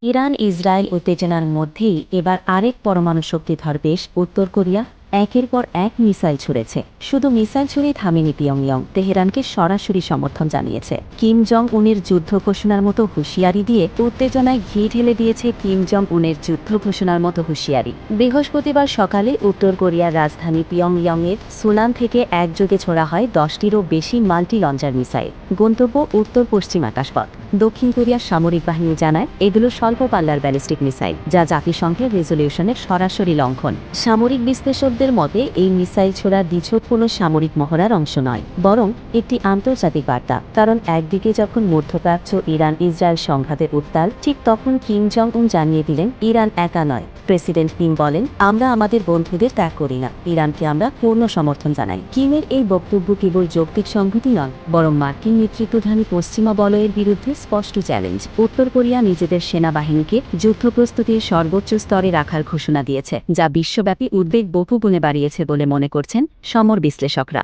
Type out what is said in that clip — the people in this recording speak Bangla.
ইরান ইসরায়েল উত্তেজনার মধ্যেই এবার আরেক পরমাণু শক্তিধর দেশ উত্তর কোরিয়া একের পর এক মিসাইল ছুড়েছে। শুধু মিসাইল ছুড়েই থামেনি পিয়ংইয়ং, তেহরানকে সরাসরি সমর্থন জানিয়েছে। কিম জং উনের যুদ্ধ ঘোষণার মতো হুঁশিয়ারি দিয়ে উত্তেজনায় ঘি ঢেলে দিয়েছে কিম জং উনের যুদ্ধ ঘোষণার মতো হুঁশিয়ারি। বৃহস্পতিবার সকালে উত্তর কোরিয়ার রাজধানী পিয়ংইয়ংয়ের সুনান থেকে একযোগে ছোড়া হয় 10টিরও বেশি মাল্টি লঞ্চার মিসাইল। গন্তব্য উত্তর পশ্চিম আকাশপথ। দক্ষিণ কোরিয়ার সামরিক বাহিনী জানায় এগুলো স্বল্প পাল্লার ব্যালিস্টিক মিসাইল, যা জাতিসংঘের রেজলিউশনের সরাসরি লঙ্ঘন। সামরিক বিশ্লেষকদের মতে এই মিসাইল ছোড়া দ্বিছোট কোনো সামরিক মহড়ার অংশ নয়, বরং একটি আন্তর্জাতিক বার্তা। কারণ একদিকে যখন মধ্যপ্রাচ্য ইরান ইসরায়েল সংঘাতের উত্তাল, ঠিক তখন কিম জং উন জানিয়ে দিলেন ইরান একা নয়। প্রেসিডেন্ট কিম বলেন, আমরা আমাদের বন্ধুদের ত্যাগ করি না, ইরানকে আমরা পূর্ণ সমর্থন জানাই। কিমের এই বক্তব্য কেবল যৌক্তিক সংহতি নয়, বরং মার্কিন নেতৃত্বাধীন পশ্চিমা বলয়ের বিরুদ্ধে স্পষ্ট চ্যালেঞ্জ। উত্তর কোরিয়া নিজেদের সেনাবাহিনীকে যুদ্ধ প্রস্তুতির সর্বোচ্চ স্তরে রাখার ঘোষণা দিয়েছে, যা বিশ্বব্যাপী উদ্বেগ বহুগুণে বাড়িয়েছে বলে মনে করছেন সমর বিশ্লেষকরা।